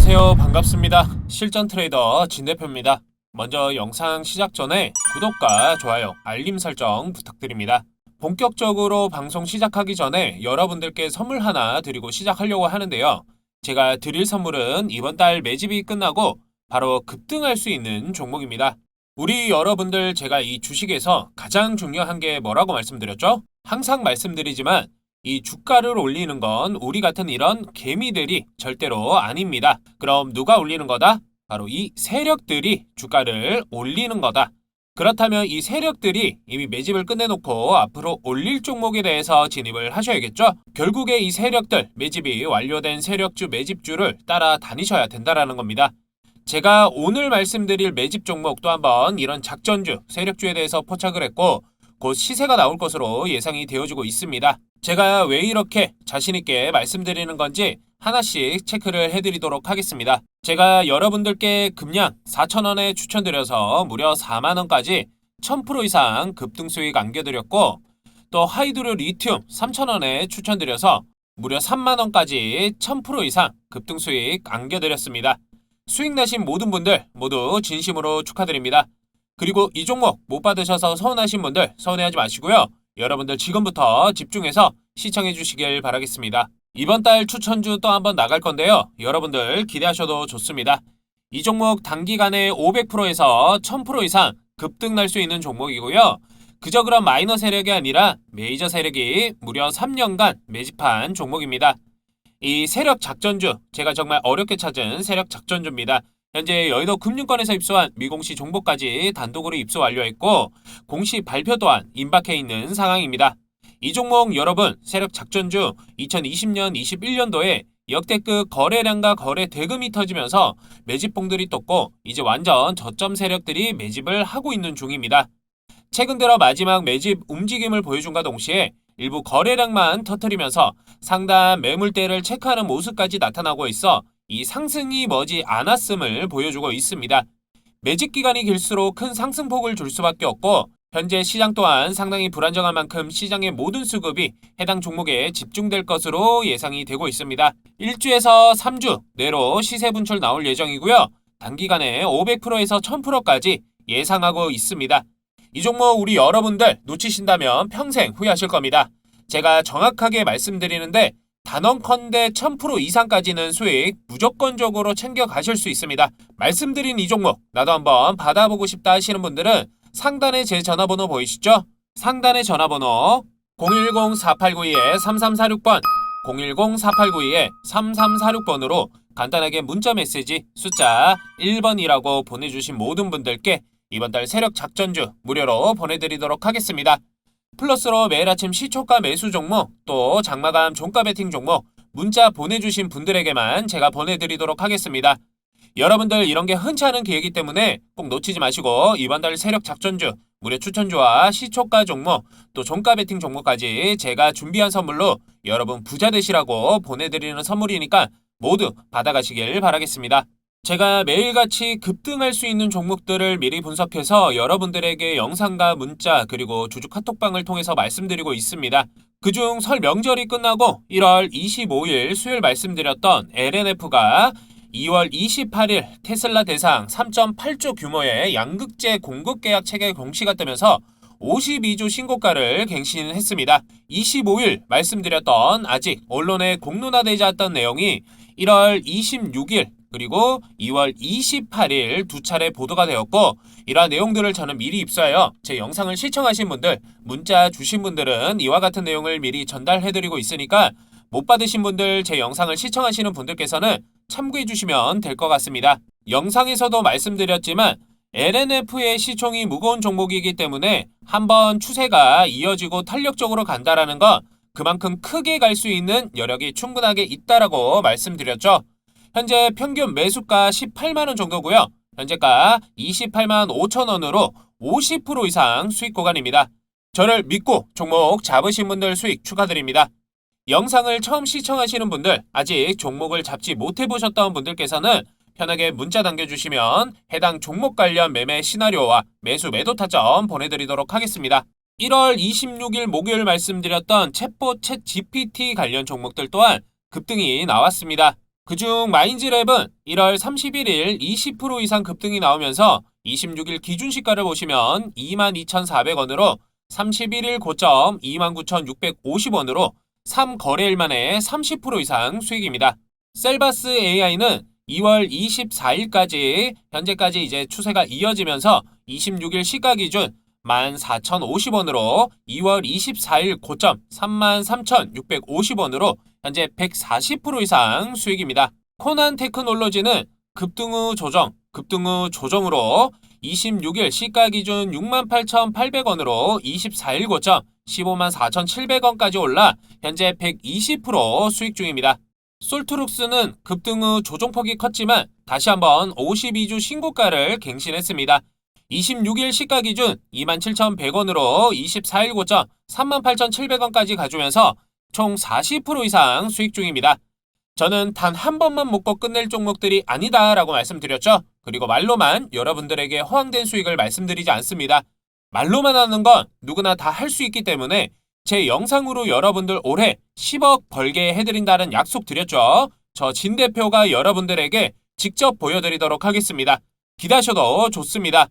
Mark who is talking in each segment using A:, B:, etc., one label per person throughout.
A: 안녕하세요. 반갑습니다. 실전 트레이더 진 대표입니다. 먼저 영상 시작 전에 구독과 좋아요, 알림 설정 부탁드립니다. 본격적으로 방송 시작하기 전에 여러분들께 선물 하나 드리고 시작하려고 하는데요. 제가 드릴 선물은 이번 달 매집이 끝나고 바로 급등할 수 있는 종목입니다. 우리 여러분들, 제가 이 주식에서 가장 중요한 게 뭐라고 말씀드렸죠? 항상 말씀드리지만 이 주가를 올리는 건 우리 같은 이런 개미들이 절대로 아닙니다. 그럼 누가 올리는 거다? 바로 이 세력들이 주가를 올리는 거다. 그렇다면 이 세력들이 이미 매집을 끝내놓고 앞으로 올릴 종목에 대해서 진입을 하셔야겠죠? 결국에 이 세력들, 매집이 완료된 세력주, 매집주를 따라 다니셔야 된다는 겁니다. 제가 오늘 말씀드릴 매집 종목 또 한번 이런 작전주, 세력주에 대해서 포착을 했고 곧 시세가 나올 것으로 예상이 되어지고 있습니다. 제가 왜 이렇게 자신있게 말씀드리는 건지 하나씩 체크를 해드리도록 하겠습니다. 제가 여러분들께 금량 4,000원에 추천드려서 무려 4만원까지 1000% 이상 급등 수익 안겨드렸고, 또 하이드로 리튬 3,000원에 추천드려서 무려 3만원까지 1000% 이상 급등 수익 안겨드렸습니다. 수익 나신 모든 분들 모두 진심으로 축하드립니다. 그리고 이 종목 못 받으셔서 서운하신 분들 서운해하지 마시고요. 여러분들 지금부터 집중해서 시청해 주시길 바라겠습니다. 이번 달 추천주 또 한번 나갈 건데요. 여러분들 기대하셔도 좋습니다. 이 종목 단기간에 500%에서 1000% 이상 급등 날 수 있는 종목이고요. 그저 그런 마이너 세력이 아니라 메이저 세력이 무려 3년간 매집한 종목입니다. 이 세력 작전주, 제가 정말 어렵게 찾은 세력 작전주입니다. 현재 여의도 금융권에서 입수한 미공시 종목까지 단독으로 입수 완료했고 공시 발표 또한 임박해 있는 상황입니다. 이 종목 여러분, 세력 작전주 2020년, 21년도에 역대급 거래량과 거래 대금이 터지면서 매집봉들이 떴고 이제 완전 저점 세력들이 매집을 하고 있는 중입니다. 최근 들어 마지막 매집 움직임을 보여준과 동시에 일부 거래량만 터뜨리면서 상단 매물대를 체크하는 모습까지 나타나고 있어 이 상승이 머지 않았음을 보여주고 있습니다. 매집 기간이 길수록 큰 상승폭을 줄 수밖에 없고 현재 시장 또한 상당히 불안정한 만큼 시장의 모든 수급이 해당 종목에 집중될 것으로 예상이 되고 있습니다. 1주에서 3주 내로 시세 분출 나올 예정이고요. 단기간에 500%에서 1000%까지 예상하고 있습니다. 이 종목 우리 여러분들 놓치신다면 평생 후회하실 겁니다. 제가 정확하게 말씀드리는데 단언컨대 1000% 이상까지는 수익 무조건적으로 챙겨가실 수 있습니다. 말씀드린 이 종목 나도 한번 받아보고 싶다 하시는 분들은 상단에 제 전화번호 보이시죠? 상단의 전화번호 010-4892-3346번 010-4892-3346번으로 간단하게 문자 메시지 숫자 1번이라고 보내주신 모든 분들께 이번 달 세력 작전주 무료로 보내드리도록 하겠습니다. 플러스로 매일 아침 시초가 매수 종목 또 장마감 종가 베팅 종목 문자 보내주신 분들에게만 제가 보내드리도록 하겠습니다. 여러분들 이런 게 흔치 않은 기회이기 때문에 꼭 놓치지 마시고 이번 달 세력 작전주 무료 추천주와 시초가 종목 또 종가 베팅 종목까지 제가 준비한 선물로 여러분 부자 되시라고 보내드리는 선물이니까 모두 받아가시길 바라겠습니다. 제가 매일같이 급등할 수 있는 종목들을 미리 분석해서 여러분들에게 영상과 문자 그리고 주주 카톡방을 통해서 말씀드리고 있습니다. 그중 설 명절이 끝나고 1월 25일 수요일 말씀드렸던 LNF가 2월 28일 테슬라 대상 3.8조 규모의 양극재 공급 계약 체결 공시가 뜨면서 52주 신고가를 갱신했습니다. 25일 말씀드렸던 아직 언론에 공론화되지 않았던 내용이 1월 26일 그리고 2월 28일 두 차례 보도가 되었고 이러한 내용들을 저는 미리 입수하여 제 영상을 시청하신 분들, 문자 주신 분들은 이와 같은 내용을 미리 전달해드리고 있으니까 못 받으신 분들, 제 영상을 시청하시는 분들께서는 참고해 주시면 될 것 같습니다. 영상에서도 말씀드렸지만 LNF의 시총이 무거운 종목이기 때문에 한번 추세가 이어지고 탄력적으로 간다라는 건 그만큼 크게 갈 수 있는 여력이 충분하게 있다라고 말씀드렸죠. 현재 평균 매수가 18만원 정도고요. 현재가 28만 5천원으로 50% 이상 수익 구간입니다. 저를 믿고 종목 잡으신 분들 수익 축하드립니다. 영상을 처음 시청하시는 분들, 아직 종목을 잡지 못해보셨던 분들께서는 편하게 문자 남겨주시면 해당 종목 관련 매매 시나리오와 매수 매도 타점 보내드리도록 하겠습니다. 1월 26일 목요일 말씀드렸던 챗봇 챗 GPT 관련 종목들 또한 급등이 나왔습니다. 그중 마인즈랩은 1월 31일 20% 이상 급등이 나오면서 26일 기준 시가를 보시면 22,400원으로 31일 고점 29,650원으로 3거래일 만에 30% 이상 수익입니다. 셀바스 AI는 2월 24일까지 현재까지 이제 추세가 이어지면서 26일 시가 기준 14,050원으로 2월 24일 고점 33,650원으로 현재 140% 이상 수익입니다. 코난 테크놀로지는 급등 후 조정으로 26일 시가 기준 68,800원으로 24일 고점 154,700원까지 올라 현재 120% 수익 중입니다. 솔트룩스는 급등 후 조정폭이 컸지만 다시 한번 52주 신고가를 갱신했습니다. 26일 시가 기준 27,100원으로 24일 고점 38,700원까지 가주면서 총 40% 이상 수익 중입니다. 저는 단 한 번만 먹고 끝낼 종목들이 아니다라고 말씀드렸죠. 그리고 말로만 여러분들에게 허황된 수익을 말씀드리지 않습니다. 말로만 하는 건 누구나 다 할 수 있기 때문에 제 영상으로 여러분들 올해 10억 벌게 해드린다는 약속 드렸죠. 저 진 대표가 여러분들에게 직접 보여드리도록 하겠습니다. 기대하셔도 좋습니다.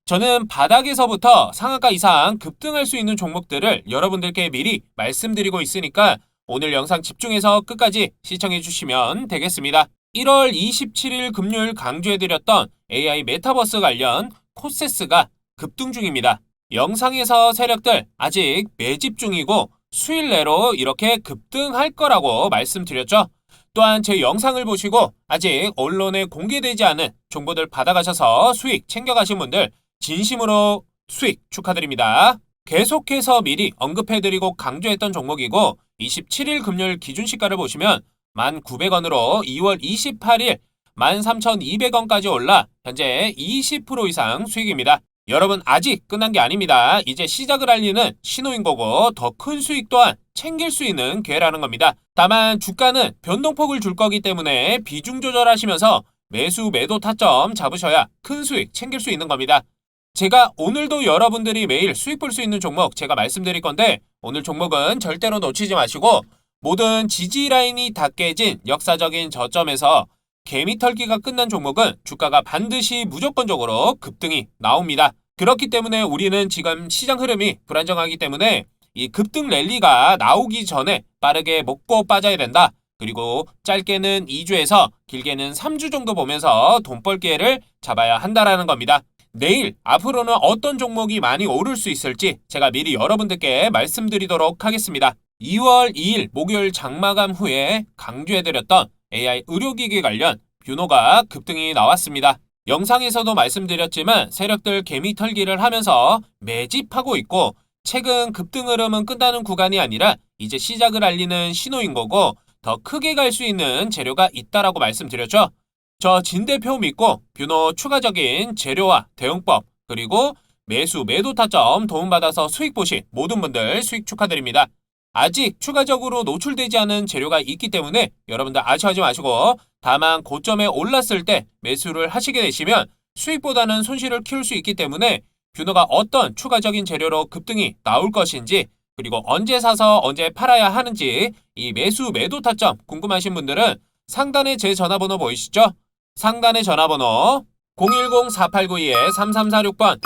A: 저는 바닥에서부터 상한가 이상 급등할 수 있는 종목들을 여러분들께 미리 말씀드리고 있으니까 오늘 영상 집중해서 끝까지 시청해 주시면 되겠습니다. 1월 27일 금요일 강조해드렸던 AI 메타버스 관련 코세스가 급등 중입니다. 영상에서 세력들 아직 매집 중이고 수일 내로 이렇게 급등할 거라고 말씀드렸죠. 또한 제 영상을 보시고 아직 언론에 공개되지 않은 정보들 받아가셔서 수익 챙겨가신 분들 진심으로 수익 축하드립니다. 계속해서 미리 언급해드리고 강조했던 종목이고 27일 금요일 기준 시가를 보시면 1,900원으로 2월 28일 13,200원까지 올라 현재 20% 이상 수익입니다. 여러분 아직 끝난 게 아닙니다. 이제 시작을 알리는 신호인 거고 더 큰 수익 또한 챙길 수 있는 기회라는 겁니다. 다만 주가는 변동폭을 줄 거기 때문에 비중 조절하시면서 매수 매도 타점 잡으셔야 큰 수익 챙길 수 있는 겁니다. 제가 오늘도 여러분들이 매일 수익 볼 수 있는 종목 제가 말씀드릴 건데 오늘 종목은 절대로 놓치지 마시고 모든 지지 라인이 다 깨진 역사적인 저점에서 개미털기가 끝난 종목은 주가가 반드시 무조건적으로 급등이 나옵니다. 그렇기 때문에 우리는 지금 시장 흐름이 불안정하기 때문에 이 급등 랠리가 나오기 전에 빠르게 먹고 빠져야 된다. 그리고 짧게는 2주에서 길게는 3주 정도 보면서 돈 벌 기회를 잡아야 한다라는 겁니다. 내일 앞으로는 어떤 종목이 많이 오를 수 있을지 제가 미리 여러분들께 말씀드리도록 하겠습니다. 2월 2일 목요일 장마감 후에 강조해드렸던 AI 의료기기 관련 뷰노가 급등이 나왔습니다. 영상에서도 말씀드렸지만 세력들 개미털기를 하면서 매집하고 있고 최근 급등 흐름은 끝나는 구간이 아니라 이제 시작을 알리는 신호인 거고 더 크게 갈 수 있는 재료가 있다라고 말씀드렸죠. 저 진 대표 믿고 뷰노 추가적인 재료와 대응법 그리고 매수 매도 타점 도움받아서 수익 보신 모든 분들 수익 축하드립니다. 아직 추가적으로 노출되지 않은 재료가 있기 때문에 여러분들 아쉬워하지 마시고 다만 고점에 올랐을 때 매수를 하시게 되시면 수익보다는 손실을 키울 수 있기 때문에 뷰노가 어떤 추가적인 재료로 급등이 나올 것인지 그리고 언제 사서 언제 팔아야 하는지 이 매수 매도 타점 궁금하신 분들은 상단에 제 전화번호 보이시죠? 상단의 전화번호 010-4892-3346번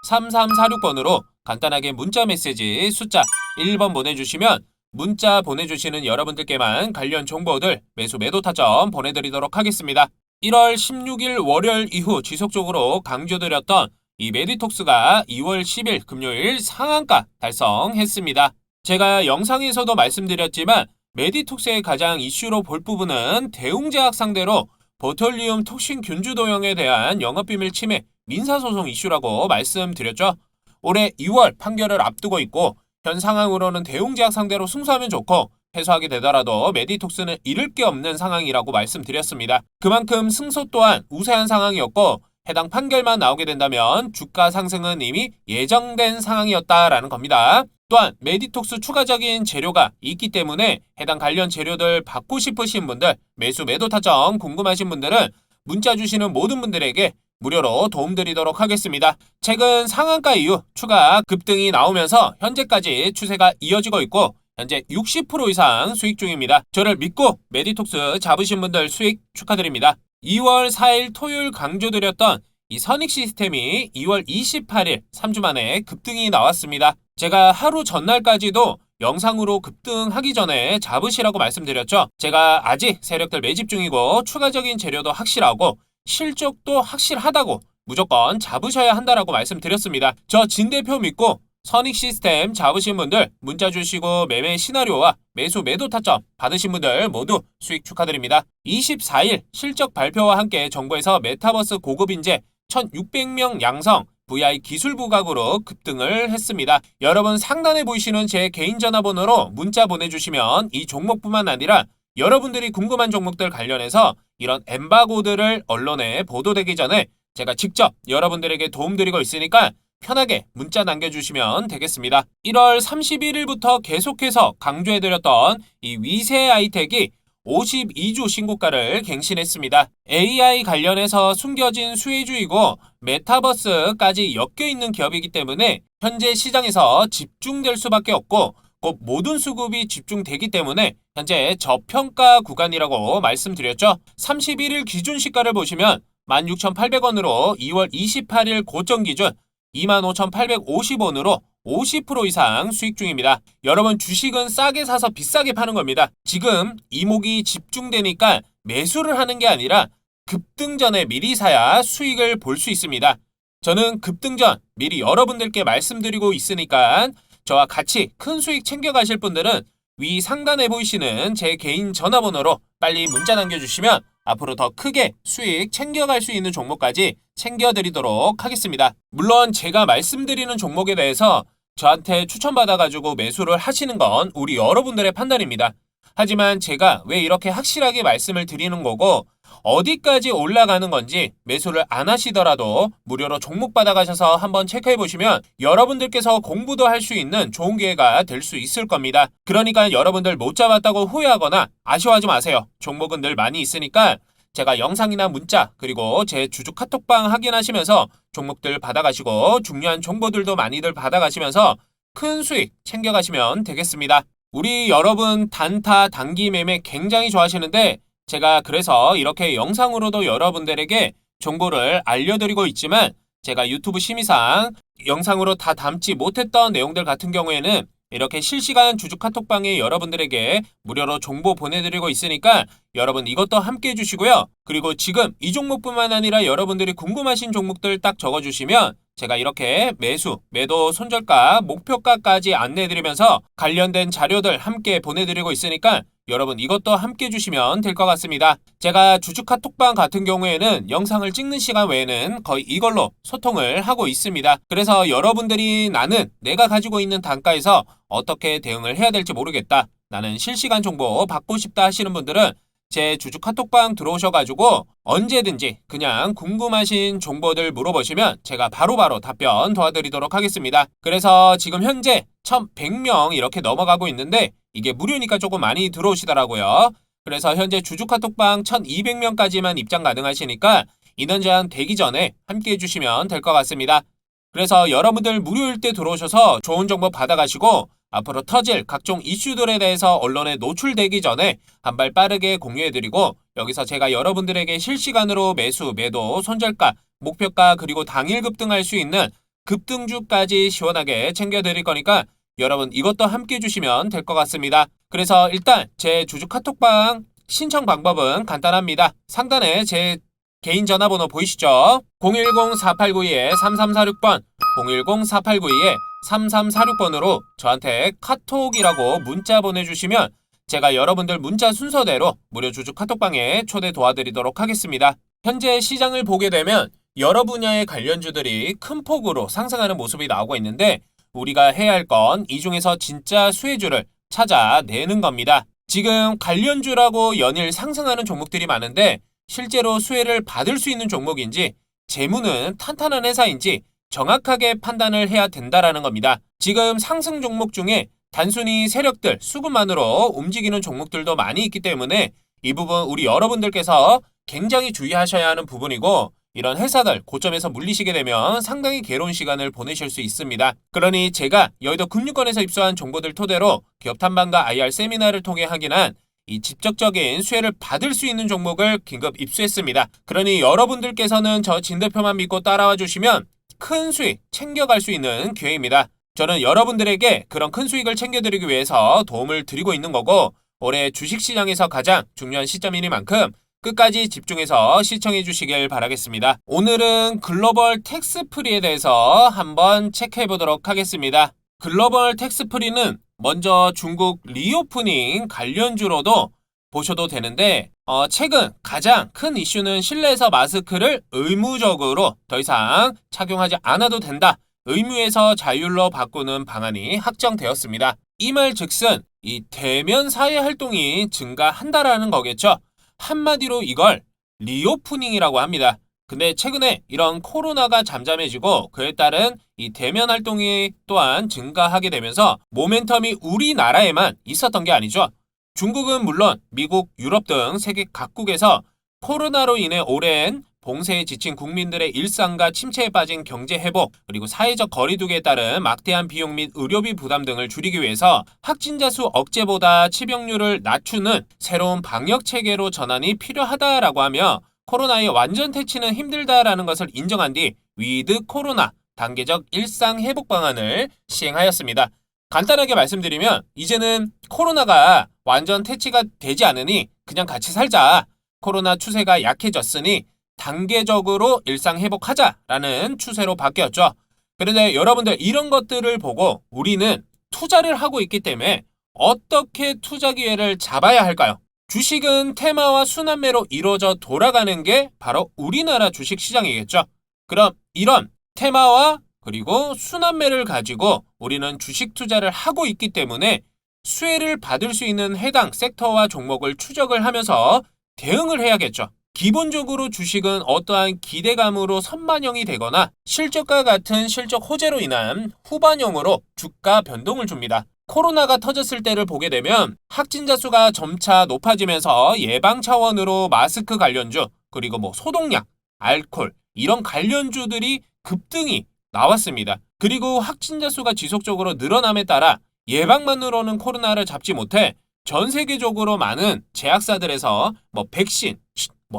A: 010-4892-3346번으로 간단하게 문자 메시지 숫자 1번 보내주시면 문자 보내주시는 여러분들께만 관련 정보들 매수 매도 타점 보내드리도록 하겠습니다. 1월 16일 월요일 이후 지속적으로 강조드렸던 이 메디톡스가 2월 10일 금요일 상한가 달성했습니다. 제가 영상에서도 말씀드렸지만 메디톡스의 가장 이슈로 볼 부분은 대웅제약 상대로 보톨리움 톡신 균주 도용에 대한 영업비밀 침해 민사소송 이슈라고 말씀드렸죠. 올해 2월 판결을 앞두고 있고 현 상황으로는 대웅제약 상대로 승소하면 좋고 패소하게 되더라도 메디톡스는 잃을 게 없는 상황이라고 말씀드렸습니다. 그만큼 승소 또한 우세한 상황이었고 해당 판결만 나오게 된다면 주가 상승은 이미 예정된 상황이었다라는 겁니다. 또한 메디톡스 추가적인 재료가 있기 때문에 해당 관련 재료들 받고 싶으신 분들 매수 매도 타점 궁금하신 분들은 문자 주시는 모든 분들에게 무료로 도움드리도록 하겠습니다. 최근 상한가 이후 추가 급등이 나오면서 현재까지 추세가 이어지고 있고 현재 60% 이상 수익 중입니다. 저를 믿고 메디톡스 잡으신 분들 수익 축하드립니다. 2월 4일 토요일 강조드렸던 이 선익 시스템이 2월 28일 3주 만에 급등이 나왔습니다. 제가 하루 전날까지도 영상으로 급등하기 전에 잡으시라고 말씀드렸죠. 제가 아직 세력들 매집 중이고 추가적인 재료도 확실하고 실적도 확실하다고 무조건 잡으셔야 한다라고 말씀드렸습니다. 저 진 대표 믿고 선익 시스템 잡으신 분들 문자 주시고 매매 시나리오와 매수 매도 타점 받으신 분들 모두 수익 축하드립니다. 24일 실적 발표와 함께 정부에서 메타버스 고급 인재 1600명 양성 VI 기술 부각으로 급등을 했습니다. 여러분 상단에 보이시는 제 개인 전화번호로 문자 보내주시면 이 종목뿐만 아니라 여러분들이 궁금한 종목들 관련해서 이런 엠바고들을 언론에 보도되기 전에 제가 직접 여러분들에게 도움드리고 있으니까 편하게 문자 남겨주시면 되겠습니다. 1월 31일부터 계속해서 강조해드렸던 이 위세 아이텍이 52주 신고가를 갱신했습니다. AI 관련해서 숨겨진 수혜주이고 메타버스까지 엮여있는 기업이기 때문에 현재 시장에서 집중될 수밖에 없고 곧 모든 수급이 집중되기 때문에 현재 저평가 구간이라고 말씀드렸죠. 31일 기준 시가를 보시면 16,800원으로 2월 28일 고점 기준 25,850원으로 50% 이상 수익 중입니다. 여러분 주식은 싸게 사서 비싸게 파는 겁니다. 지금 이목이 집중되니까 매수를 하는 게 아니라 급등 전에 미리 사야 수익을 볼 수 있습니다. 저는 급등 전 미리 여러분들께 말씀드리고 있으니까 저와 같이 큰 수익 챙겨가실 분들은 위 상단에 보이시는 제 개인 전화번호로 빨리 문자 남겨주시면 앞으로 더 크게 수익 챙겨갈 수 있는 종목까지 챙겨드리도록 하겠습니다. 물론 제가 말씀드리는 종목에 대해서 저한테 추천받아가지고 매수를 하시는 건 우리 여러분들의 판단입니다. 하지만 제가 왜 이렇게 확실하게 말씀을 드리는 거고 어디까지 올라가는 건지 매수를 안 하시더라도 무료로 종목 받아가셔서 한번 체크해보시면 여러분들께서 공부도 할 수 있는 좋은 기회가 될 수 있을 겁니다. 그러니까 여러분들 못 잡았다고 후회하거나 아쉬워하지 마세요. 종목은 늘 많이 있으니까 제가 영상이나 문자 그리고 제 주주 카톡방 확인하시면서 종목들 받아가시고 중요한 정보들도 많이들 받아가시면서 큰 수익 챙겨가시면 되겠습니다. 우리 여러분 단타 단기 매매 굉장히 좋아하시는데 제가 그래서 이렇게 영상으로도 여러분들에게 정보를 알려드리고 있지만 제가 유튜브 심의상 영상으로 다 담지 못했던 내용들 같은 경우에는 이렇게 실시간 주주 카톡방에 여러분들에게 무료로 정보 보내드리고 있으니까 여러분 이것도 함께 해주시고요. 그리고 지금 이 종목뿐만 아니라 여러분들이 궁금하신 종목들 딱 적어주시면 제가 이렇게 매수, 매도, 손절가, 목표가까지 안내해드리면서 관련된 자료들 함께 보내드리고 있으니까 여러분 이것도 함께 해주시면 될 것 같습니다. 제가 주주 카톡방 같은 경우에는 영상을 찍는 시간 외에는 거의 이걸로 소통을 하고 있습니다. 그래서 여러분들이 나는 내가 가지고 있는 단가에서 어떻게 대응을 해야 될지 모르겠다. 나는 실시간 정보 받고 싶다 하시는 분들은 제 주주 카톡방 들어오셔가지고 언제든지 그냥 궁금하신 정보들 물어보시면 제가 바로바로 답변 도와드리도록 하겠습니다. 그래서 지금 현재 1,100명 이렇게 넘어가고 있는데 이게 무료니까 조금 많이 들어오시더라고요. 그래서 현재 주주 카톡방 1,200명까지만 입장 가능하시니까 인원 제한 되기 전에 함께 해주시면 될 것 같습니다. 그래서 여러분들 무료일 때 들어오셔서 좋은 정보 받아가시고 앞으로 터질 각종 이슈들에 대해서 언론에 노출되기 전에 한 발 빠르게 공유해드리고 여기서 제가 여러분들에게 실시간으로 매수, 매도, 손절가, 목표가 그리고 당일 급등할 수 있는 급등주까지 시원하게 챙겨드릴 거니까 여러분 이것도 함께 해주시면 될 것 같습니다. 그래서 일단 제 주주 카톡방 신청 방법은 간단합니다. 상단에 제 개인 전화번호 보이시죠? 010-4892-3346번 010-4892-3346번으로 저한테 카톡이라고 문자 보내주시면 제가 여러분들 문자 순서대로 무료 주주 카톡방에 초대 도와드리도록 하겠습니다. 현재 시장을 보게 되면 여러 분야의 관련주들이 큰 폭으로 상승하는 모습이 나오고 있는데 우리가 해야 할 건 이 중에서 진짜 수혜주를 찾아내는 겁니다. 지금 관련주라고 연일 상승하는 종목들이 많은데 실제로 수혜를 받을 수 있는 종목인지 재무는 탄탄한 회사인지 정확하게 판단을 해야 된다라는 겁니다. 지금 상승 종목 중에 단순히 세력들, 수급만으로 움직이는 종목들도 많이 있기 때문에 이 부분 우리 여러분들께서 굉장히 주의하셔야 하는 부분이고 이런 회사들 고점에서 물리시게 되면 상당히 괴로운 시간을 보내실 수 있습니다. 그러니 제가 여의도 금융권에서 입수한 정보들 토대로 기업 탐방과 IR 세미나를 통해 확인한 이 직접적인 수혜를 받을 수 있는 종목을 긴급 입수했습니다. 그러니 여러분들께서는 저 진 대표만 믿고 따라와 주시면 큰 수익 챙겨갈 수 있는 기회입니다. 저는 여러분들에게 그런 큰 수익을 챙겨드리기 위해서 도움을 드리고 있는 거고, 올해 주식시장에서 가장 중요한 시점이니만큼 끝까지 집중해서 시청해 주시길 바라겠습니다. 오늘은 글로벌 텍스프리에 대해서 한번 체크해 보도록 하겠습니다. 글로벌 텍스프리는 먼저 중국 리오프닝 관련주로도 보셔도 되는데, 최근 가장 큰 이슈는 실내에서 마스크를 의무적으로 더 이상 착용하지 않아도 된다, 의무에서 자율로 바꾸는 방안이 확정되었습니다. 이 말 즉슨 이 대면 사회 활동이 증가한다라는 거겠죠. 한마디로 이걸 리오프닝이라고 합니다. 근데 최근에 이런 코로나가 잠잠해지고 그에 따른 이 대면 활동이 또한 증가하게 되면서 모멘텀이 우리나라에만 있었던 게 아니죠. 중국은 물론 미국, 유럽 등 세계 각국에서 코로나로 인해 오랜 봉쇄에 지친 국민들의 일상과 침체에 빠진 경제 회복, 그리고 사회적 거리두기에 따른 막대한 비용 및 의료비 부담 등을 줄이기 위해서 확진자 수 억제보다 치병률을 낮추는 새로운 방역 체계로 전환이 필요하다라고 하며 코로나의 완전 퇴치는 힘들다라는 것을 인정한 뒤 위드 코로나 단계적 일상 회복 방안을 시행하였습니다. 간단하게 말씀드리면 이제는 코로나가 완전 퇴치가 되지 않으니 그냥 같이 살자. 코로나 추세가 약해졌으니 단계적으로 일상 회복하자라는 추세로 바뀌었죠. 그런데 여러분들 이런 것들을 보고 우리는 투자를 하고 있기 때문에 어떻게 투자 기회를 잡아야 할까요? 주식은 테마와 순환매로 이루어져 돌아가는 게 바로 우리나라 주식 시장이겠죠. 그럼 이런 테마와 그리고 순환매를 가지고 우리는 주식 투자를 하고 있기 때문에 수혜를 받을 수 있는 해당 섹터와 종목을 추적을 하면서 대응을 해야겠죠. 기본적으로 주식은 어떠한 기대감으로 선반영이 되거나 실적과 같은 실적 호재로 인한 후반영으로 주가 변동을 줍니다. 코로나가 터졌을 때를 보게 되면 확진자 수가 점차 높아지면서 예방 차원으로 마스크 관련주, 그리고 소독약, 알코올 이런 관련주들이 급등이 나왔습니다. 그리고 확진자 수가 지속적으로 늘어남에 따라 예방만으로는 코로나를 잡지 못해 전 세계적으로 많은 제약사들에서 백신,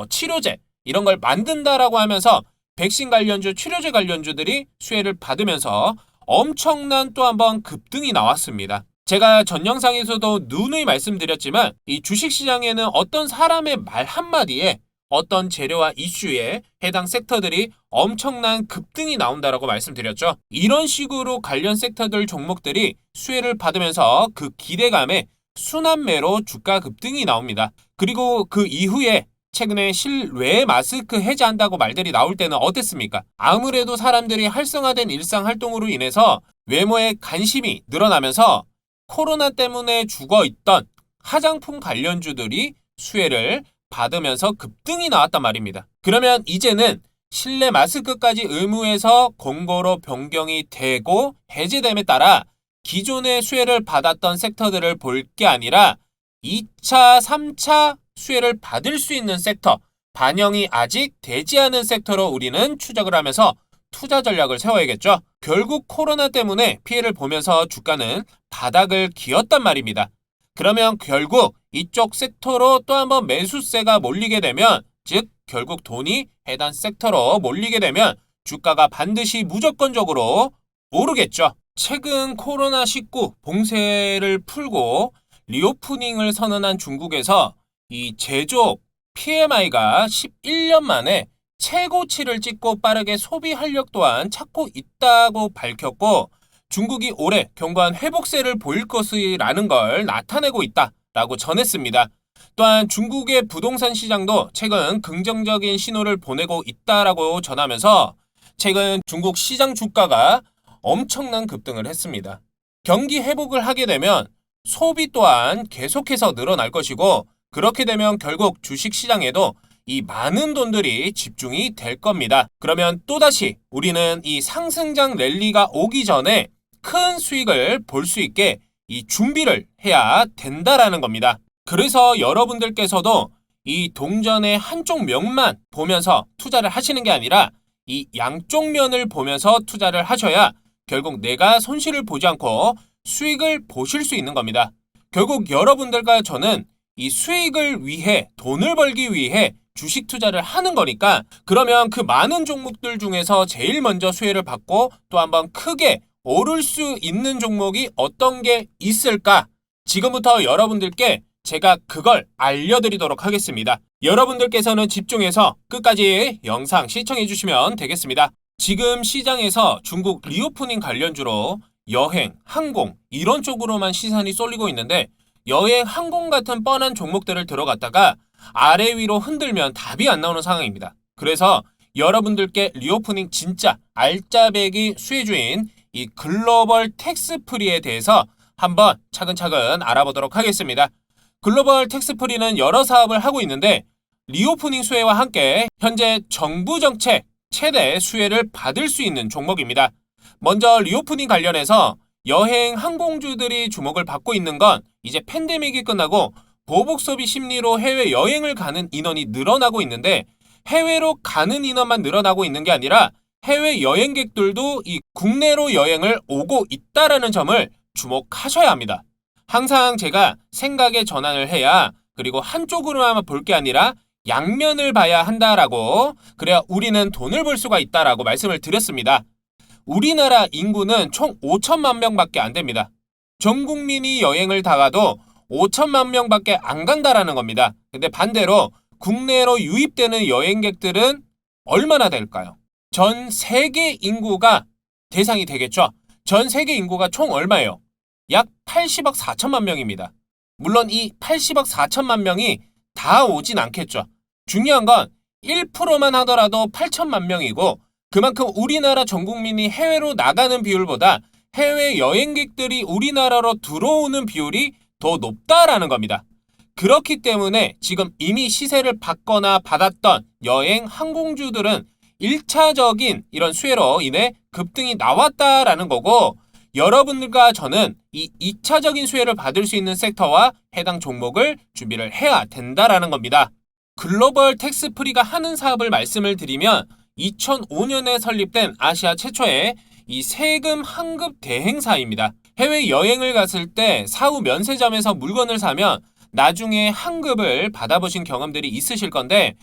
A: 치료제 이런 걸 만든다라고 하면서 백신 관련주, 치료제 관련주들이 수혜를 받으면서 엄청난 또 한 번 급등이 나왔습니다. 제가 전 영상에서도 누누이 말씀드렸지만 이 주식시장에는 어떤 사람의 말 한마디에 어떤 재료와 이슈에 해당 섹터들이 엄청난 급등이 나온다라고 말씀드렸죠. 이런 식으로 관련 섹터들 종목들이 수혜를 받으면서 그 기대감에 순환매로 주가 급등이 나옵니다. 그리고 그 이후에 최근에 실외 마스크 해제한다고 말들이 나올 때는 어땠습니까? 아무래도 사람들이 활성화된 일상 활동으로 인해서 외모에 관심이 늘어나면서 코로나 때문에 죽어있던 화장품 관련주들이 수혜를 받으면서 급등이 나왔단 말입니다. 그러면 이제는 실내 마스크까지 의무에서 공고로 변경이 되고 해제됨에 따라 기존의 수혜를 받았던 섹터들을 볼 게 아니라 2차, 3차 수혜를 받을 수 있는 섹터, 반영이 아직 되지 않은 섹터로 우리는 추적을 하면서 투자 전략을 세워야겠죠. 결국 코로나 때문에 피해를 보면서 주가는 바닥을 기었단 말입니다. 그러면 결국 이쪽 섹터로 또 한번 매수세가 몰리게 되면, 즉 결국 돈이 해당 섹터로 몰리게 되면 주가가 반드시 무조건적으로 오르겠죠. 최근 코로나19 봉쇄를 풀고 리오프닝을 선언한 중국에서 이 제조업 PMI가 11년 만에 최고치를 찍고 빠르게 소비 활력 또한 찾고 있다고 밝혔고, 중국이 올해 견고한 회복세를 보일 것이라는 걸 나타내고 있다라고 전했습니다. 또한 중국의 부동산 시장도 최근 긍정적인 신호를 보내고 있다라고 전하면서 최근 중국 시장 주가가 엄청난 급등을 했습니다. 경기 회복을 하게 되면 소비 또한 계속해서 늘어날 것이고, 그렇게 되면 결국 주식시장에도 이 많은 돈들이 집중이 될 겁니다. 그러면 또다시 우리는 이 상승장 랠리가 오기 전에 큰 수익을 볼 수 있게 이 준비를 해야 된다라는 겁니다. 그래서 여러분들께서도 이 동전의 한쪽 면만 보면서 투자를 하시는 게 아니라 이 양쪽 면을 보면서 투자를 하셔야 결국 내가 손실을 보지 않고 수익을 보실 수 있는 겁니다. 결국 여러분들과 저는 이 수익을 위해, 돈을 벌기 위해 주식 투자를 하는 거니까, 그러면 그 많은 종목들 중에서 제일 먼저 수혜를 받고 또 한번 크게 오를 수 있는 종목이 어떤 게 있을까? 지금부터 여러분들께 제가 그걸 알려드리도록 하겠습니다. 여러분들께서는 집중해서 끝까지 영상 시청해 주시면 되겠습니다. 지금 시장에서 중국 리오프닝 관련주로 여행, 항공 이런 쪽으로만 시선이 쏠리고 있는데, 여행, 항공 같은 뻔한 종목들을 들어갔다가 아래 위로 흔들면 답이 안 나오는 상황입니다. 그래서 여러분들께 리오프닝 진짜 알짜배기 수혜주인 이 글로벌 텍스프리에 대해서 한번 차근차근 알아보도록 하겠습니다. 글로벌 텍스프리는 여러 사업을 하고 있는데 리오프닝 수혜와 함께 현재 정부 정책 최대 수혜를 받을 수 있는 종목입니다. 먼저 리오프닝 관련해서 여행 항공주들이 주목을 받고 있는 건 이제 팬데믹이 끝나고 보복 소비 심리로 해외 여행을 가는 인원이 늘어나고 있는데, 해외로 가는 인원만 늘어나고 있는 게 아니라 해외 여행객들도 이 국내로 여행을 오고 있다라는 점을 주목하셔야 합니다. 항상 제가 생각의 전환을 해야, 그리고 한쪽으로만 볼 게 아니라 양면을 봐야 한다라고, 그래야 우리는 돈을 벌 수가 있다라고 말씀을 드렸습니다. 우리나라 인구는 총 5천만 명밖에 안 됩니다. 전 국민이 여행을 다 가도 5천만 명밖에 안 간다라는 겁니다. 근데 반대로 국내로 유입되는 여행객들은 얼마나 될까요? 전 세계 인구가 대상이 되겠죠. 전 세계 인구가 총 얼마예요? 약 80억 4천만 명입니다. 물론 이 80억 4천만 명이 다 오진 않겠죠. 중요한 건 1%만 하더라도 8천만 명이고, 그만큼 우리나라 전 국민이 해외로 나가는 비율보다 해외 여행객들이 우리나라로 들어오는 비율이 더 높다라는 겁니다. 그렇기 때문에 지금 이미 시세를 받거나 받았던 여행 항공주들은 1차적인 이런 수혜로 인해 급등이 나왔다라는 거고, 여러분들과 저는 이 2차적인 수혜를 받을 수 있는 섹터와 해당 종목을 준비를 해야 된다라는 겁니다. 글로벌 텍스프리가 하는 사업을 말씀을 드리면 2005년에 설립된 아시아 최초의 이 세금 환급 대행사입니다. 해외 여행을 갔을 때 사후 면세점에서 물건을 사면 나중에 환급을 받아보신 경험들이 있으실 건데,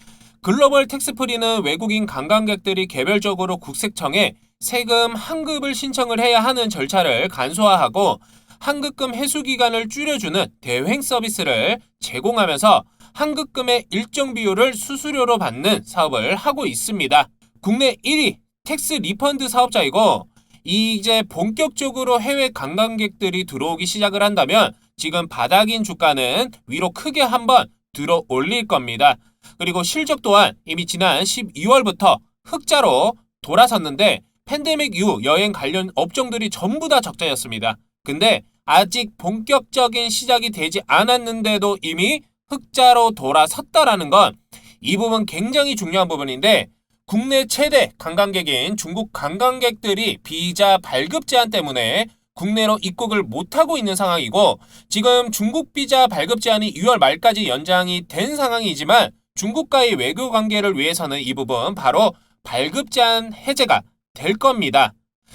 A: 글로벌 텍스프리는 외국인 관광객들이 개별적으로 국세청에 세금 환급을 신청을 해야 하는 절차를 간소화하고 환급금 회수 기간을 줄여주는 대행 서비스를 제공하면서 환급금의 일정 비율을 수수료로 받는 사업을 하고 있습니다. 국내 1위 텍스 리펀드 사업자이고, 이제 본격적으로 해외 관광객들이 들어오기 시작을 한다면 지금 바닥인 주가는 위로 크게 한번 들어 올릴 겁니다. 그리고 실적 또한 이미 지난 12월부터 흑자로 돌아섰는데, 팬데믹 이후 여행 관련 업종들이 전부 다 적자였습니다. 근데 아직 본격적인 시작이 되지 않았는데도 이미 흑자로 돌아섰다라는 건 이 부분 굉장히 중요한 부분인데, 국내 최대 관광객인 중국 관광객들이 비자 발급 제한 때문에 국내로 입국을 못하고 있는 상황이고, 지금 중국 비자 발급 제한이 6월 말까지 연장이 된 상황이지만 중국과의 외교 관계를 위해서는 이 부분 바로 발급 제한 해제가 될 겁니다.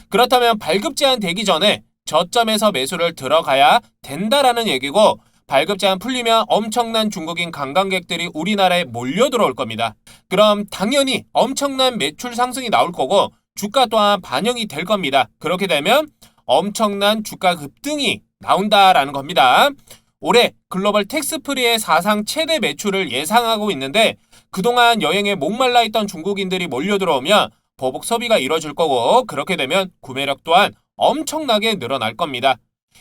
A: 그렇다면 발급 제한 되기 전에 저점에서 매수를 들어가야 된다라는 얘기고, 발급 제한 풀리면 엄청난 중국인 관광객들이 우리나라에 몰려 들어올 겁니다. 그럼 당연히 엄청난 매출 상승이 나올 거고 주가 또한 반영이 될 겁니다. 그렇게 되면 엄청난 주가 급등이 나온다라는 겁니다. 올해 글로벌 텍스프리의 사상 최대 매출을 예상하고 있는데, 그동안 여행에 목말라 있던 중국인들이 몰려 들어오면 보복 소비가 이루어질 거고, 그렇게 되면 구매력 또한 엄청나게 늘어날 겁니다.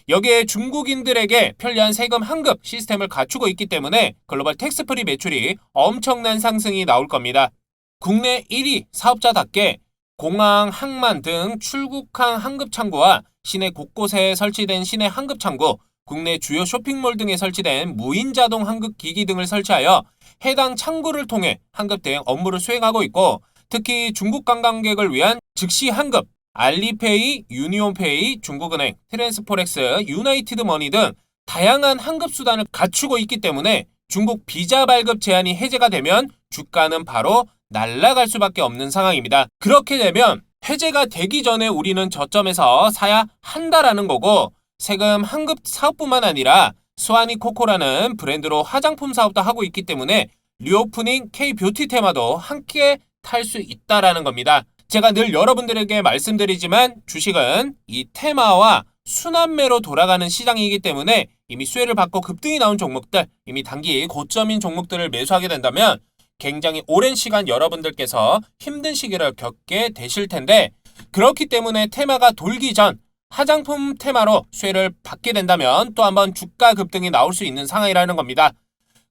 A: 여기에 중국인들에게 편리한 세금 환급 시스템을 갖추고 있기 때문에 글로벌 텍스프리 매출이 엄청난 상승이 나올 겁니다. 국내 1위 사업자답게 공항, 항만 등 출국항 환급 창구와 시내 곳곳에 설치된 시내 환급 창구, 국내 주요 쇼핑몰 등에 설치된 무인 자동 환급 기기 등을 설치하여 해당 창구를 통해 환급 대행 업무를 수행하고 있고, 특히 중국 관광객을 위한 즉시 환급, 알리페이, 유니온페이, 중국은행, 트랜스포렉스, 유나이티드 머니 등 다양한 환급 수단을 갖추고 있기 때문에 중국 비자 발급 제한이 해제가 되면 주가는 바로 날아갈 수밖에 없는 상황입니다. 그렇게 되면 해제가 되기 전에 우리는 저점에서 사야 한다라는 거고, 세금 환급 사업뿐만 아니라 스와니 코코라는 브랜드로 화장품 사업도 하고 있기 때문에 리오프닝 K뷰티 테마도 함께 탈 수 있다라는 겁니다. 제가 늘 여러분들에게 말씀드리지만 주식은 이 테마와 순환매로 돌아가는 시장이기 때문에 이미 수혜를 받고 급등이 나온 종목들, 이미 단기 고점인 종목들을 매수하게 된다면 굉장히 오랜 시간 여러분들께서 힘든 시기를 겪게 되실 텐데, 그렇기 때문에 테마가 돌기 전 화장품 테마로 수혜를 받게 된다면 또 한번 주가 급등이 나올 수 있는 상황이라는 겁니다.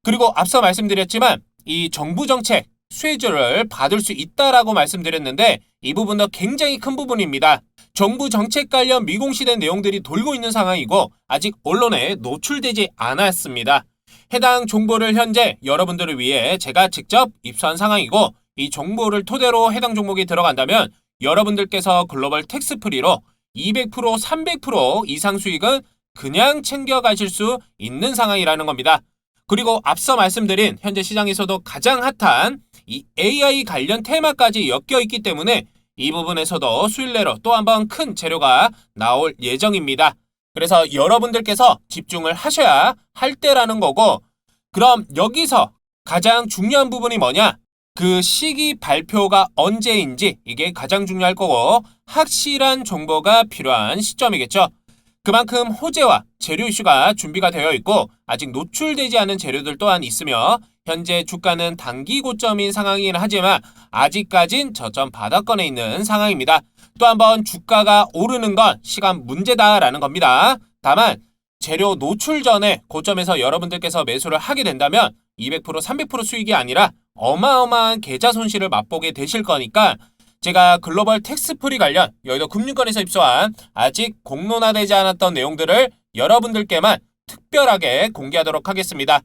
A: 그리고 앞서 말씀드렸지만 이 정부 정책 수혜주를 받을 수 있다라고 말씀드렸는데 이 부분도 굉장히 큰 부분입니다. 정부 정책 관련 미공시된 내용들이 돌고 있는 상황이고 아직 언론에 노출되지 않았습니다. 해당 정보를 현재 여러분들을 위해 제가 직접 입수한 상황이고, 이 정보를 토대로 해당 종목이 들어간다면 여러분들께서 글로벌 텍스프리로 200%, 300% 이상 수익은 그냥 챙겨가실 수 있는 상황이라는 겁니다. 그리고 앞서 말씀드린 현재 시장에서도 가장 핫한 이 AI 관련 테마까지 엮여 있기 때문에 이 부분에서도 수익 내로 또 한번 큰 재료가 나올 예정입니다. 그래서 여러분들께서 집중을 하셔야 할 때라는 거고, 그럼 여기서 가장 중요한 부분이 뭐냐? 그 시기 발표가 언제인지 이게 가장 중요할 거고 확실한 정보가 필요한 시점이겠죠. 그만큼 호재와 재료 이슈가 준비가 되어 있고 아직 노출되지 않은 재료들 또한 있으며 현재 주가는 단기 고점인 상황이긴 하지만 아직까진 저점 바닥권에 있는 상황입니다. 또 한번 주가가 오르는 건 시간 문제다라는 겁니다. 다만 재료 노출 전에 고점에서 여러분들께서 매수를 하게 된다면 200%, 300% 수익이 아니라 어마어마한 계좌 손실을 맛보게 되실 거니까 제가 글로벌 텍스프리 관련 여의도 금융권에서 입수한 아직 공론화되지 않았던 내용들을 여러분들께만 특별하게 공개하도록 하겠습니다.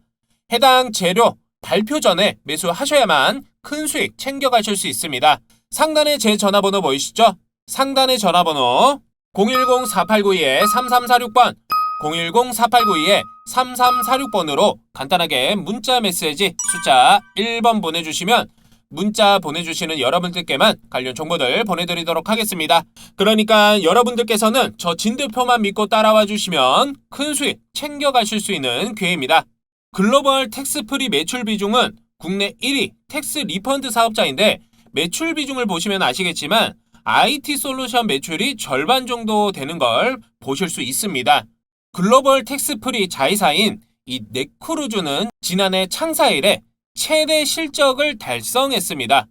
A: 해당 재료 발표 전에 매수하셔야만 큰 수익 챙겨가실 수 있습니다. 상단에 제 전화번호 보이시죠? 상단의 전화번호 010-4892-3346번 010-4892-3346번으로 간단하게 문자 메시지 숫자 1번 보내주시면 문자 보내주시는 여러분들께만 관련 정보들 보내드리도록 하겠습니다. 그러니까 여러분들께서는 저 진대표만 믿고 따라와 주시면 큰 수익 챙겨가실 수 있는 기회입니다. 글로벌 텍스프리 매출 비중은 국내 1위 텍스 리펀드 사업자인데 매출 비중을 보시면 아시겠지만 IT 솔루션 매출이 절반 정도 되는 걸 보실 수 있습니다. 글로벌 텍스프리 자회사인 이 네크루즈는 지난해 창사일에 최대 실적을 달성했습니다.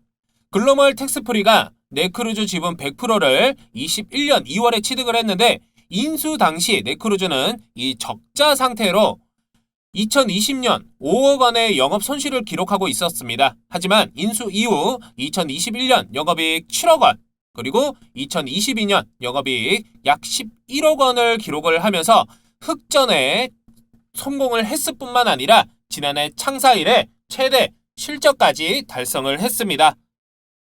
A: 글로벌 텍스프리가 네크루즈 지분 100%를 21년 2월에 취득을 했는데 인수 당시 네크루즈는 이 적자 상태로 2020년 5억 원의 영업 손실을 기록하고 있었습니다. 하지만 인수 이후 2021년 영업이익 7억 원, 그리고 2022년 영업이익 약 11억 원을 기록을 하면서 흑전에 성공을 했을 뿐만 아니라 지난해 창사일에 최대 실적까지 달성을 했습니다.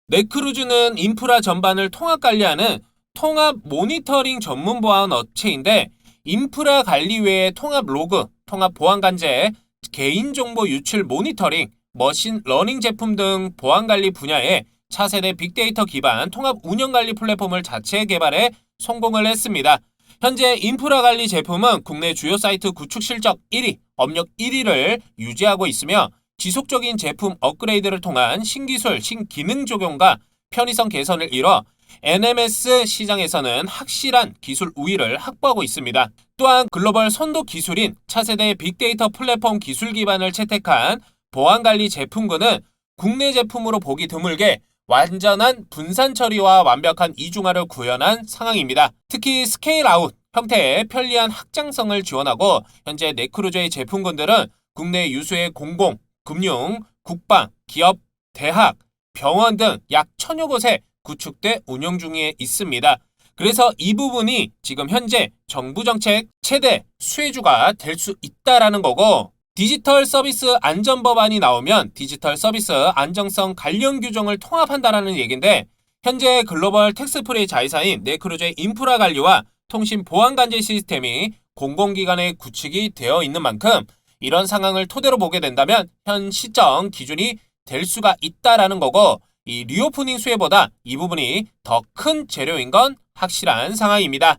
A: 네크루즈는 인프라 전반을 통합관리하는 통합 모니터링 전문 보안 업체인데 인프라 관리 외에 통합 로그, 통합 보안 관제, 개인정보 유출 모니터링, 머신 러닝 제품 등 보안 관리 분야에 차세대 빅데이터 기반 통합 운영관리 플랫폼을 자체 개발해 성공을 했습니다. 현재 인프라 관리 제품은 국내 주요 사이트 구축 실적 1위, 업력 1위를 유지하고 있으며 지속적인 제품 업그레이드를 통한 신기술, 신기능 적용과 편의성 개선을 이뤄 NMS 시장에서는 확실한 기술 우위를 확보하고 있습니다. 또한 글로벌 선도 기술인 차세대 빅데이터 플랫폼 기술 기반을 채택한 보안관리 제품군은 국내 제품으로 보기 드물게 완전한 분산 처리와 완벽한 이중화를 구현한 상황입니다. 특히 스케일아웃 형태의 편리한 확장성을 지원하고 현재 네크루즈의 제품군들은 국내 유수의 공공, 금융, 국방, 기업, 대학, 병원 등 약 1000여 곳에 구축돼 운영 중에 있습니다. 그래서 이 부분이 지금 현재 정부 정책 최대 수혜주가 될 수 있다라는 거고, 디지털 서비스 안전 법안이 나오면 디지털 서비스 안정성 관련 규정을 통합한다라는 얘기인데 현재 글로벌 텍스프리 자회사인 네크루즈의 인프라 관리와 통신 보안 관제 시스템이 공공기관에 구축이 되어 있는 만큼 이런 상황을 토대로 보게 된다면 현 시점 기준이 될 수가 있다라는 거고, 이 리오프닝 수혜보다 이 부분이 더 큰 재료인 건 확실한 상황입니다.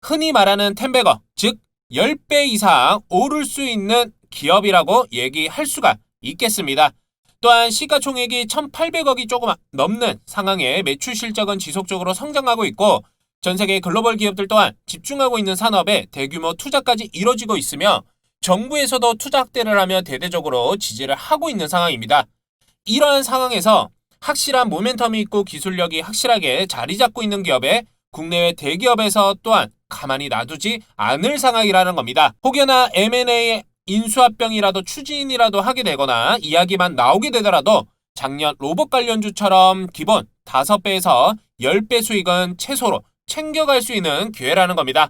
A: 흔히 말하는 10배거, 즉 10배 이상 오를 수 있는 기업이라고 얘기할 수가 있겠습니다. 또한 시가총액이 1,800억이 조금 넘는 상황에 매출 실적은 지속적으로 성장하고 있고, 전 세계 글로벌 기업들 또한 집중하고 있는 산업에 대규모 투자까지 이뤄지고 있으며, 정부에서도 투자 확대를 하며 대대적으로 지지를 하고 있는 상황입니다. 이러한 상황에서 확실한 모멘텀이 있고 기술력이 확실하게 자리 잡고 있는 기업에 국내외 대기업에서 또한 가만히 놔두지 않을 상황이라는 겁니다. 혹여나 M&A 인수합병이라도 추진이라도 하게 되거나 이야기만 나오게 되더라도 작년 로봇 관련주처럼 기본 5배에서 10배 수익은 최소로 챙겨갈 수 있는 기회라는 겁니다.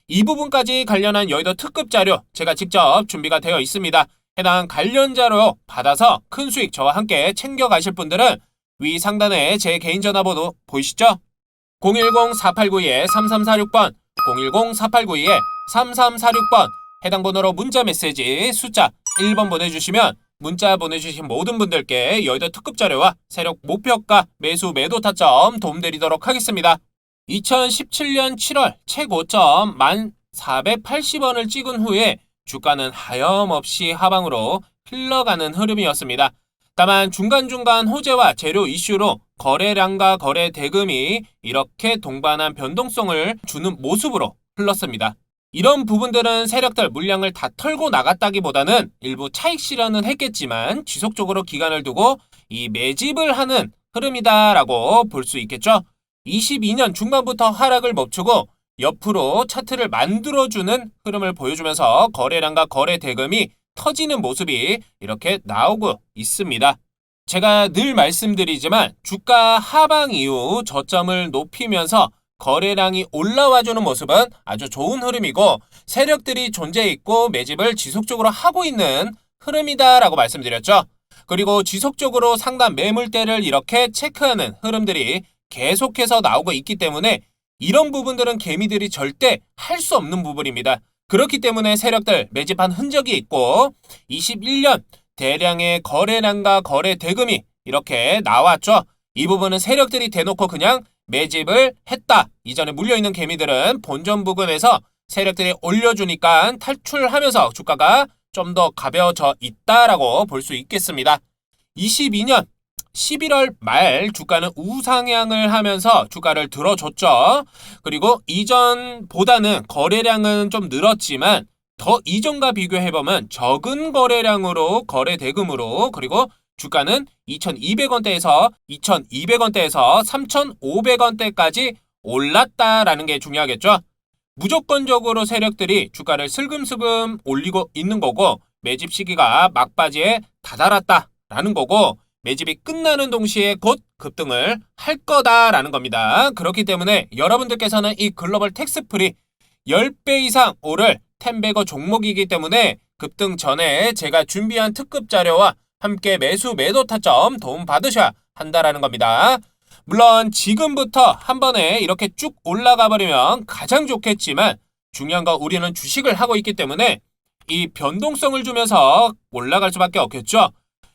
A: 이 부분까지 관련한 여의도 특급 자료 제가 직접 준비가 되어 있습니다. 해당 관련 자료 받아서 큰 수익 저와 함께 챙겨가실 분들은 위 상단에 제 개인 전화번호 보이시죠? 010-4892-3346번, 010-4892-3346번 해당 번호로 문자 메시지 숫자 1번 보내주시면 문자 보내주신 모든 분들께 여의도 특급 자료와 세력 목표가 매수 매도 타점 도움드리도록 하겠습니다. 2017년 7월 최고점 1,480원을 찍은 후에 주가는 하염없이 하방으로 흘러가는 흐름이었습니다. 다만 중간중간 호재와 재료 이슈로 거래량과 거래 대금이 이렇게 동반한 변동성을 주는 모습으로 흘렀습니다. 이런 부분들은 세력들 물량을 다 털고 나갔다기보다는 일부 차익 실현은 했겠지만 지속적으로 기간을 두고 이 매집을 하는 흐름이다라고 볼 수 있겠죠. 22년 중반부터 하락을 멈추고 옆으로 차트를 만들어주는 흐름을 보여주면서 거래량과 거래 대금이 터지는 모습이 이렇게 나오고 있습니다. 제가 늘 말씀드리지만 주가 하방 이후 저점을 높이면서 거래량이 올라와주는 모습은 아주 좋은 흐름이고 세력들이 존재있고 매집을 지속적으로 하고 있는 흐름이다라고 말씀드렸죠. 그리고 지속적으로 상단 매물대를 이렇게 체크하는 흐름들이 계속해서 나오고 있기 때문에 이런 부분들은 개미들이 절대 할 수 없는 부분입니다. 그렇기 때문에 세력들 매집한 흔적이 있고 21년 대량의 거래량과 거래 대금이 이렇게 나왔죠. 이 부분은 세력들이 대놓고 그냥 매집을 했다. 이전에 물려있는 개미들은 본전 부근에서 세력들이 올려주니까 탈출하면서 주가가 좀 더 가벼워져 있다라고 볼 수 있겠습니다. 22년 11월 말 주가는 우상향을 하면서 주가를 들어줬죠. 그리고 이전보다는 거래량은 좀 늘었지만 더 이전과 비교해보면 적은 거래량으로 거래 대금으로 그리고 주가는 2,200원대에서 3,500원대까지 올랐다라는 게 중요하겠죠. 무조건적으로 세력들이 주가를 슬금슬금 올리고 있는 거고 매집 시기가 막바지에 다다랐다라는 거고 매집이 끝나는 동시에 곧 급등을 할 거다라는 겁니다. 그렇기 때문에 여러분들께서는 이 글로벌 텍스프리 10배 이상 오를 10배거 종목이기 때문에 급등 전에 제가 준비한 특급 자료와 함께 매수 매도 타점 도움 받으셔야 한다라는 겁니다. 물론 지금부터 한 번에 이렇게 쭉 올라가 버리면 가장 좋겠지만 중요한 건 우리는 주식을 하고 있기 때문에 이 변동성을 주면서 올라갈 수밖에 없겠죠.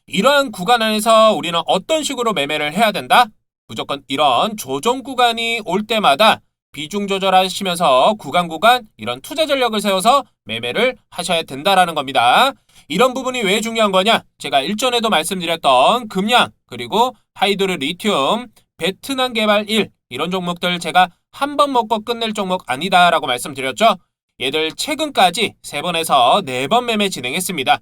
A: 이러한 구간 안에서 우리는 어떤 식으로 매매를 해야 된다? 무조건 이런 조정 구간이 올 때마다 비중 조절하시면서 구간 이런 투자 전략을 세워서 매매를 하셔야 된다라는 겁니다. 이런 부분이 왜 중요한 거냐? 제가 일전에도 말씀드렸던 금양 그리고 하이드로 리튬, 베트남 개발 1 이런 종목들 제가 한 번 먹고 끝낼 종목 아니다라고 말씀드렸죠. 얘들 최근까지 3번에서 4번 매매 진행했습니다.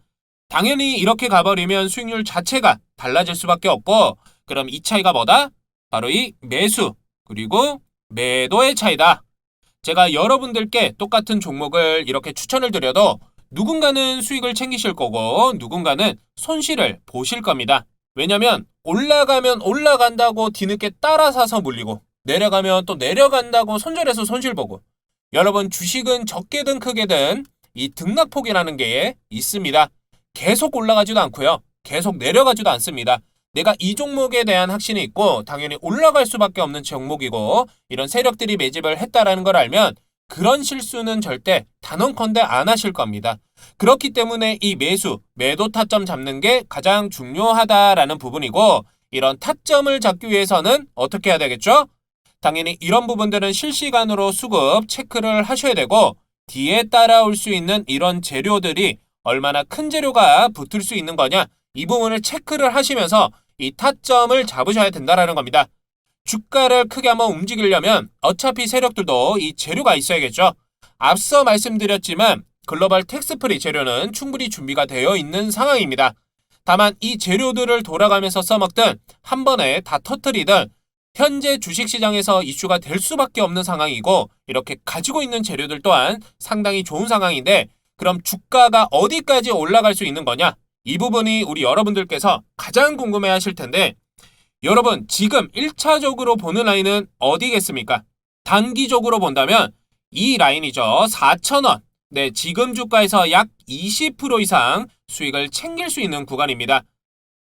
A: 당연히 이렇게 가버리면 수익률 자체가 달라질 수밖에 없고 그럼 이 차이가 뭐다? 바로 이 매수 그리고 매도의 차이다. 제가 여러분들께 똑같은 종목을 이렇게 추천을 드려도 누군가는 수익을 챙기실 거고 누군가는 손실을 보실 겁니다. 왜냐면 올라가면 올라간다고 뒤늦게 따라 사서 물리고 내려가면 또 내려간다고 손절해서 손실 보고 여러분 주식은 적게든 크게든 이 등락폭이라는 게 있습니다. 계속 올라가지도 않고요. 계속 내려가지도 않습니다. 내가 이 종목에 대한 확신이 있고 당연히 올라갈 수밖에 없는 종목이고 이런 세력들이 매집을 했다라는 걸 알면 그런 실수는 절대 단언컨대 안 하실 겁니다. 그렇기 때문에 이 매도 타점 잡는 게 가장 중요하다라는 부분이고, 이런 타점을 잡기 위해서는 어떻게 해야 되겠죠? 당연히 이런 부분들은 실시간으로 수급 체크를 하셔야 되고, 뒤에 따라올 수 있는 이런 재료들이 얼마나 큰 재료가 붙을 수 있는 거냐, 이 부분을 체크를 하시면서 이 타점을 잡으셔야 된다는 겁니다. 주가를 크게 한번 움직이려면 어차피 세력들도 이 재료가 있어야겠죠. 앞서 말씀드렸지만 글로벌 텍스프리 재료는 충분히 준비가 되어 있는 상황입니다. 다만 이 재료들을 돌아가면서 써먹든 한 번에 다 터뜨리든 현재 주식시장에서 이슈가 될 수밖에 없는 상황이고, 이렇게 가지고 있는 재료들 또한 상당히 좋은 상황인데, 그럼 주가가 어디까지 올라갈 수 있는 거냐? 이 부분이 우리 여러분들께서 가장 궁금해 하실 텐데, 여러분 지금 1차적으로 보는 라인은 어디겠습니까? 단기적으로 본다면 이 라인이죠. 4,000원. 네, 지금 주가에서 약 20% 이상 수익을 챙길 수 있는 구간입니다.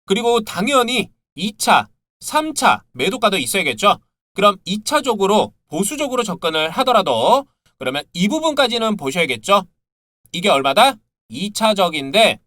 A: 그리고 당연히 2차, 3차 매도가도 있어야겠죠. 그럼 2차적으로 보수적으로 접근을 하더라도 그러면 이 부분까지는 보셔야겠죠. 이게 얼마다? 2차적인데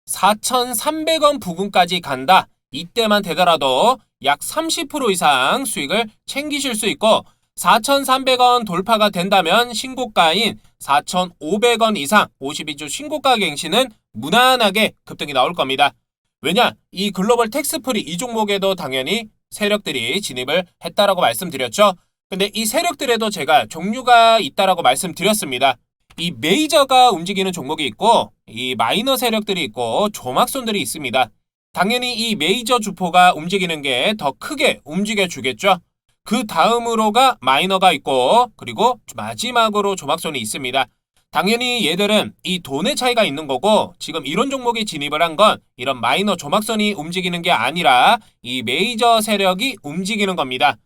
A: 4,300원 부근까지 간다. 이때만 되더라도 약 30% 이상 수익을 챙기실 수 있고, 4,300원 돌파가 된다면 신고가인 4,500원 이상 52주 신고가 갱신은 무난하게 급등이 나올 겁니다. 왜냐? 이 글로벌 텍스프리 이 종목에도 당연히 세력들이 진입을 했다라고 말씀드렸죠. 근데 이 세력들에도 제가 종류가 있다라고 말씀드렸습니다. 이 메이저가 움직이는 종목이 있고, 이 마이너 세력들이 있고, 조막손들이 있습니다. 당연히 이 메이저 주포가 움직이는 게 더 크게 움직여 주겠죠. 그 다음으로가 마이너가 있고, 그리고 마지막으로 조막손이 있습니다. 당연히 얘들은 이 돈의 차이가 있는 거고, 지금 이런 종목에 진입을 한 건 이런 마이너 조막손이 움직이는 게 아니라 이 메이저 세력이 움직이는 겁니다.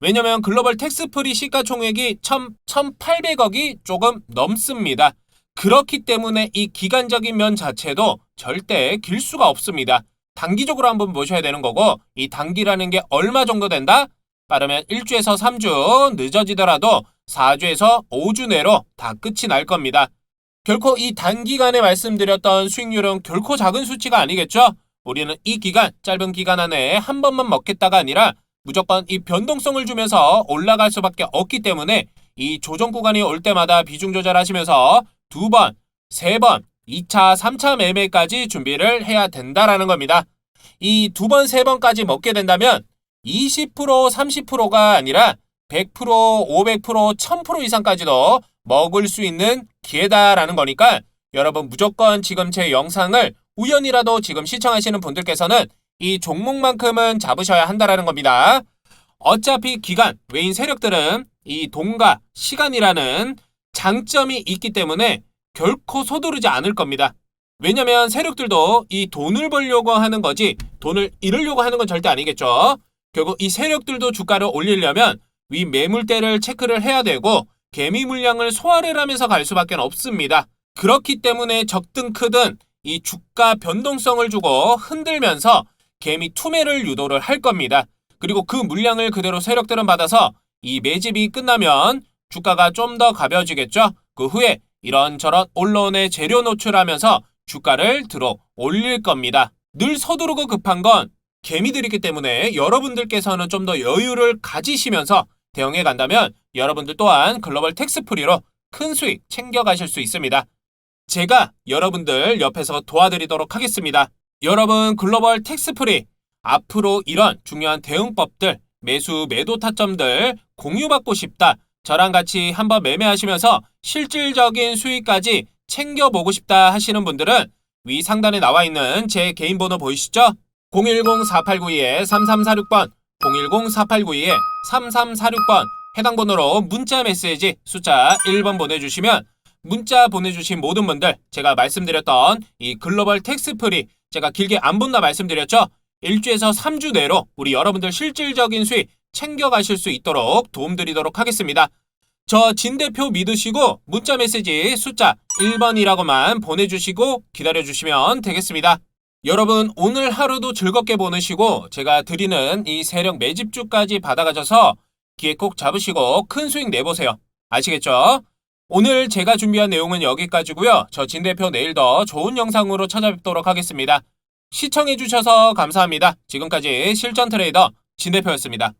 A: 왜냐면 글로벌 텍스프리 시가총액이 1,800억이 조금 넘습니다. 그렇기 때문에 이 기간적인 면 자체도 절대 길 수가 없습니다. 단기적으로 한번 보셔야 되는 거고, 이 단기라는 게 얼마 정도 된다? 빠르면 1주에서 3주, 늦어지더라도 4주에서 5주 내로 다 끝이 날 겁니다. 결코 이 단기간에 말씀드렸던 수익률은 결코 작은 수치가 아니겠죠? 우리는 이 기간, 짧은 기간 안에 한 번만 먹겠다가 아니라 무조건 이 변동성을 주면서 올라갈 수밖에 없기 때문에 이 조정 구간이 올 때마다 비중 조절하시면서 2번, 3번, 2차, 3차 매매까지 준비를 해야 된다라는 겁니다. 이 2번, 3번까지 먹게 된다면 20%, 30%가 아니라 100%, 500%, 1000% 이상까지도 먹을 수 있는 기회다라는 거니까 여러분 무조건 지금 제 영상을 우연이라도 지금 시청하시는 분들께서는 이 종목만큼은 잡으셔야 한다라는 겁니다. 어차피 기간, 외인 세력들은 이 돈과 시간이라는 장점이 있기 때문에 결코 서두르지 않을 겁니다. 왜냐면 세력들도 이 돈을 벌려고 하는 거지 돈을 잃으려고 하는 건 절대 아니겠죠. 결국 이 세력들도 주가를 올리려면 위 매물대를 체크를 해야 되고 개미 물량을 소화를 하면서 갈 수밖에 없습니다. 그렇기 때문에 적든 크든 이 주가 변동성을 주고 흔들면서 개미 투매를 유도를 할 겁니다. 그리고 그 물량을 그대로 세력들은 받아서 이 매집이 끝나면 주가가 좀 더 가벼워지겠죠. 그 후에 이런저런 언론에 재료 노출하면서 주가를 들어 올릴 겁니다. 늘 서두르고 급한 건 개미들이기 때문에 여러분들께서는 좀 더 여유를 가지시면서 대응해 간다면 여러분들 또한 글로벌 텍스프리로 큰 수익 챙겨가실 수 있습니다. 제가 여러분들 옆에서 도와드리도록 하겠습니다. 여러분 글로벌 텍스프리 앞으로 이런 중요한 대응법들, 매수 매도 타점들 공유받고 싶다. 저랑 같이 한번 매매하시면서 실질적인 수익까지 챙겨보고 싶다 하시는 분들은 위 상단에 나와 있는 제 개인 번호 보이시죠? 010-4892-3346번 010-4892-3346번 해당 번호로 문자 메시지 숫자 1번 보내주시면 문자 보내주신 모든 분들 제가 말씀드렸던 이 글로벌 텍스프리 제가 길게 안 본다 말씀드렸죠? 1주에서 3주 내로 우리 여러분들 실질적인 수익 챙겨가실 수 있도록 도움드리도록 하겠습니다. 저 진 대표 믿으시고 문자 메시지 숫자 1번이라고만 보내주시고 기다려주시면 되겠습니다. 여러분 오늘 하루도 즐겁게 보내시고 제가 드리는 이 세력 매집주까지 받아가셔서 기회 꼭 잡으시고 큰 수익 내보세요. 아시겠죠? 오늘 제가 준비한 내용은 여기까지고요. 저 진 대표 내일 더 좋은 영상으로 찾아뵙도록 하겠습니다. 시청해주셔서 감사합니다. 지금까지 실전 트레이더 진 대표였습니다.